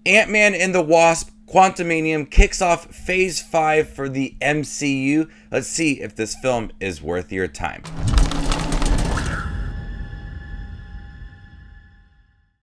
Ant-Man and the Wasp Quantumania kicks off Phase 5 for the MCU. Let's see if this film is worth your time.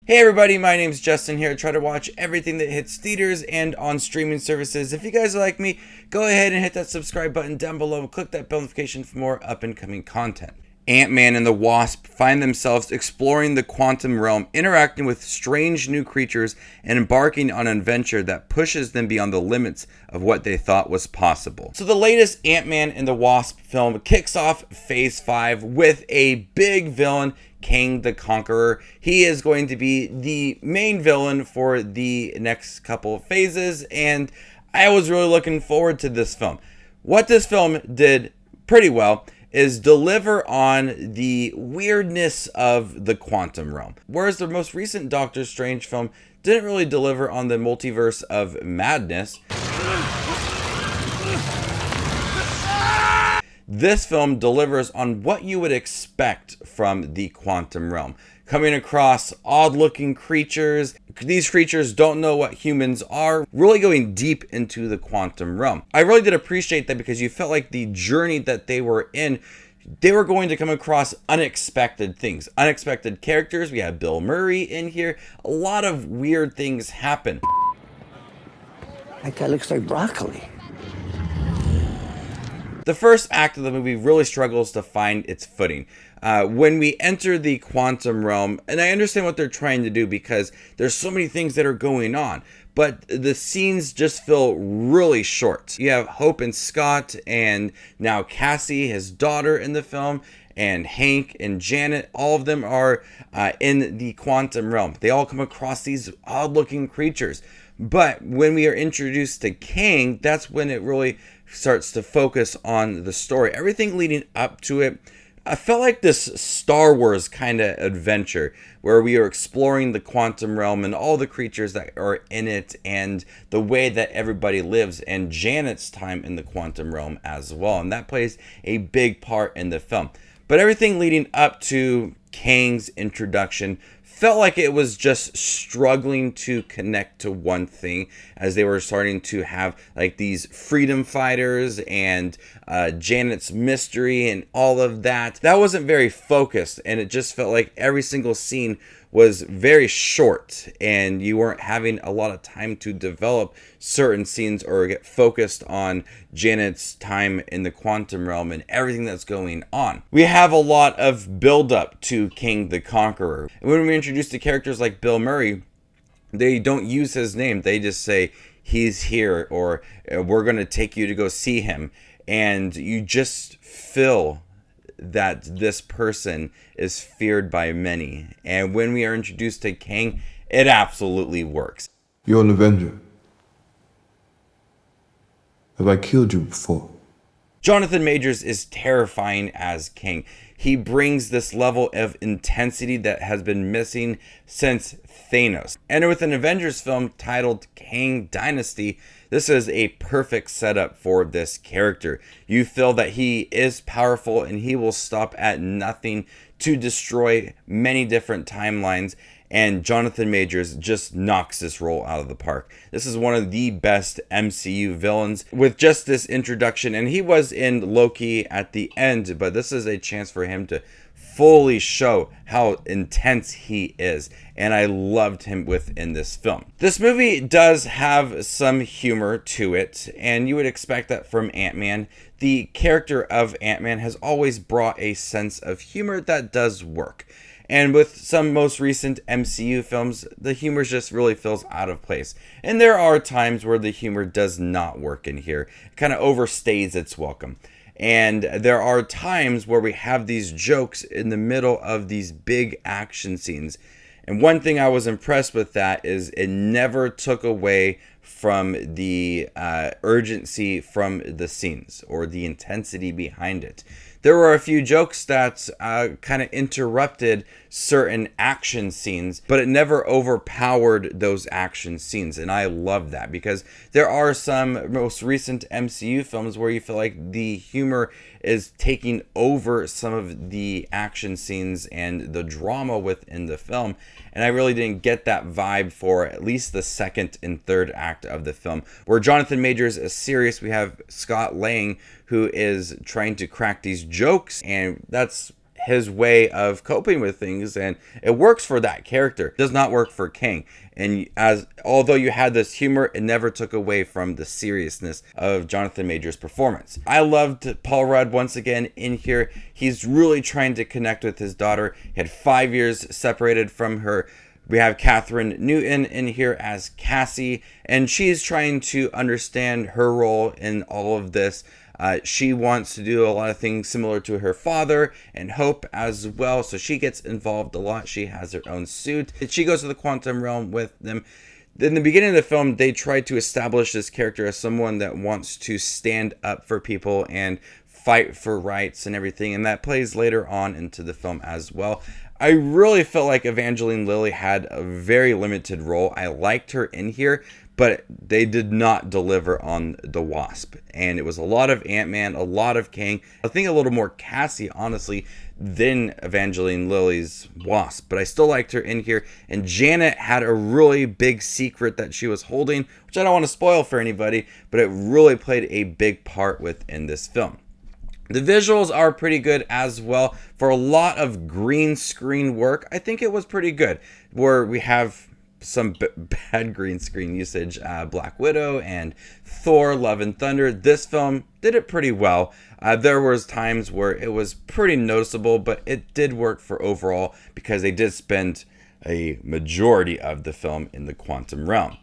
Hey everybody, my name is Justin here. I try to watch everything that hits theaters and on streaming services. If you guys are like me, go ahead and hit that subscribe button down below and click that bell notification for more up and coming content. Ant-Man and the Wasp find themselves exploring the quantum realm, interacting with strange new creatures, and embarking on an adventure that pushes them beyond the limits of what they thought was possible. So the latest Ant-Man and the Wasp film kicks off Phase 5 with a big villain, Kang the Conqueror. He is going to be the main villain for the next couple of phases, and I was really looking forward to this film. What this film did pretty well is deliver on the weirdness of the quantum realm. Whereas the most recent Doctor Strange film didn't really deliver on the multiverse of madness, this film delivers on what you would expect from the quantum realm. Coming across odd-looking creatures. These creatures don't know what humans are. Really going deep into the quantum realm. I really did appreciate that because you felt like the journey that they were in, they were going to come across unexpected things. Unexpected characters. We have Bill Murray in here. A lot of weird things happen. That guy looks like broccoli. The first act of the movie really struggles to find its footing. When we enter the quantum realm, and I understand what they're trying to do because there's so many things that are going on, but the scenes just feel really short. You have Hope and Scott, and now Cassie, his daughter, in the film, and Hank and Janet. All of them are in the quantum realm. They all come across these odd-looking creatures. But when we are introduced to Kang, that's when it really starts to focus on the story. Everything leading up to it, I felt like this Star Wars kind of adventure where we are exploring the quantum realm and all the creatures that are in it and the way that everybody lives, and Janet's time in the quantum realm as well. And that plays a big part in the film. But everything leading up to Kang's introduction felt like it was just struggling to connect to one thing, as they were starting to have like these freedom fighters and Janet's mystery and all of that. That wasn't very focused, and it just felt like every single scene was very short and you weren't having a lot of time to develop certain scenes or get focused on Janet's time in the quantum realm and everything that's going on. We have a lot of build up to Kang the Conqueror. And when we introduce the characters like Bill Murray, they don't use his name. They just say he's here, or we're going to take you to go see him. And you just feel that this person is feared by many. And when we are introduced to Kang, it absolutely works. You're an Avenger. Have I killed you before? Jonathan Majors is terrifying as Kang. He brings this level of intensity that has been missing since Thanos. And with an Avengers film titled Kang Dynasty, this is a perfect setup for this character. You feel that he is powerful and he will stop at nothing to destroy many different timelines. And Jonathan Majors just knocks this role out of the park. This is one of the best MCU villains with just this introduction. And he was in Loki at the end, but this is a chance for him to fully show how intense he is, and I loved him within this film. This movie does have some humor to it, and you would expect that from Ant-Man. The character of Ant-Man has always brought a sense of humor that does work. And with some most recent MCU films, the humor just really feels out of place. And there are times where the humor does not work in here. It kind of overstays its welcome. And there are times where we have these jokes in the middle of these big action scenes. And one thing I was impressed with that is it never took away from the urgency from the scenes or the intensity behind it. There were a few jokes that kind of interrupted certain action scenes, but it never overpowered those action scenes. And I love that because there are some most recent MCU films where you feel like the humor is taking over some of the action scenes and the drama within the film. and I really didn't get that vibe for at least the second and third act of the film. Where Jonathan Majors is serious, we have Scott Lang, who is trying to crack these jokes, and that's his way of coping with things, and it works for that character. It does not work for Kang. And although you had this humor, it never took away from the seriousness of Jonathan Majors' performance. I loved Paul Rudd once again in here. He's really trying to connect with his daughter. He had 5 years separated from her. We have Catherine Newton in here as Cassie, and she's trying to understand her role in all of this. She wants to do a lot of things similar to her father and Hope as well, so she gets involved a lot. She has her own suit. She goes to the quantum realm with them. In the beginning of the film, they try to establish this character as someone that wants to stand up for people and fight for rights and everything, and that plays later on into the film as well. I really felt like Evangeline Lilly had a very limited role. I liked her in here, but they did not deliver on the Wasp. And it was a lot of Ant-Man, a lot of Kang. I think a little more Cassie, honestly, than Evangeline Lilly's Wasp. But I still liked her in here. And Janet had a really big secret that she was holding, which I don't want to spoil for anybody, but it really played a big part within this film. The visuals are pretty good as well. For a lot of green screen work, I think it was pretty good. Where we have some bad green screen usage, Black Widow and Thor Love and Thunder. This film did it pretty well. There was times where it was pretty noticeable, but it did work for overall because they did spend a majority of the film in the quantum realm.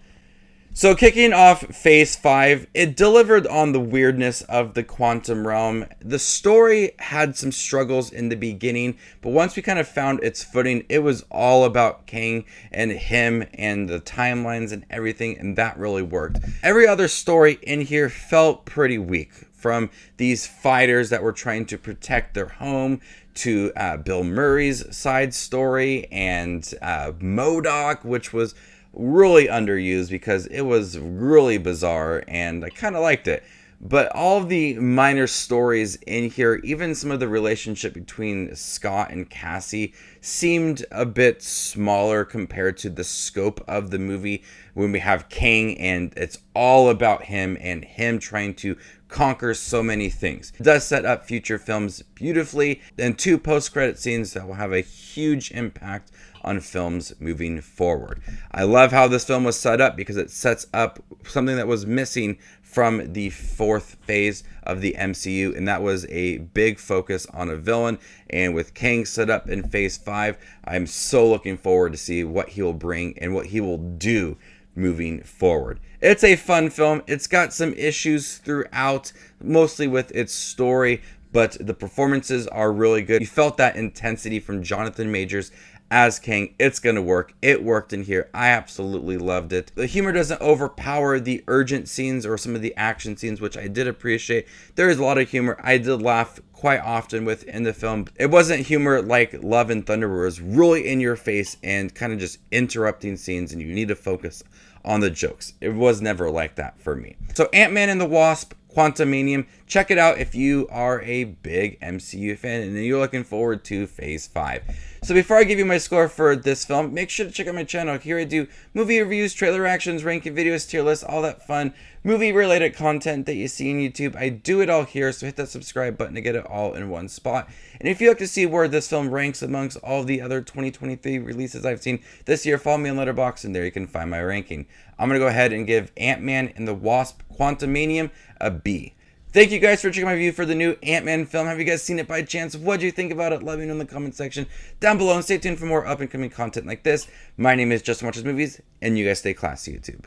So kicking off Phase 5, it delivered on the weirdness of the quantum realm. The story had some struggles in the beginning, but once we kind of found its footing, it was all about Kang and him and the timelines and everything, and that really worked. Every other story in here felt pretty weak, from these fighters that were trying to protect their home to Bill Murray's side story and MODOK, which was really underused because it was really bizarre and I kind of liked it. But all of the minor stories in here, even some of the relationship between Scott and Cassie, seemed a bit smaller compared to the scope of the movie when we have Kang and it's all about him and him trying to conquer so many things. It does set up future films beautifully, and 2 post-credit scenes that will have a huge impact on films moving forward. I love how this film was set up because it sets up something that was missing from the 4th phase of the MCU, and that was a big focus on a villain. And with Kang set up in Phase 5, I'm so looking forward to see what he will bring and what he will do moving forward. It's a fun film. It's got some issues throughout, mostly with its story, but the performances are really good. You felt that intensity from Jonathan Majors as Kang. It's gonna work. It worked in here. I absolutely loved it. The humor doesn't overpower the urgent scenes or some of the action scenes, which I did appreciate. There is a lot of humor. I did laugh quite often within the film. It wasn't humor like Love and Thunder, where it was really in your face and kind of just interrupting scenes and you need to focus on the jokes. It was never like that for me. So Ant-Man and the Wasp, Quantumania, check it out if you are a big MCU fan and you're looking forward to Phase 5. So before I give you my score for this film, make sure to check out my channel. Here I do movie reviews, trailer reactions, ranking videos, tier lists, all that fun movie related content that you see on YouTube. I do it all here, so hit that subscribe button to get it all in one spot. And if you'd like to see where this film ranks amongst all the other 2023 releases I've seen this year, follow me on Letterboxd and there you can find my ranking. I'm going to go ahead and give Ant-Man and the Wasp Quantumania a B. Thank you guys for checking my review for the new Ant-Man film. Have you guys seen it by chance? What do you think about it? Let me know in the comment section down below and stay tuned for more up and coming content like this. My name is Justin Watches Movies, and you guys stay classy, YouTube.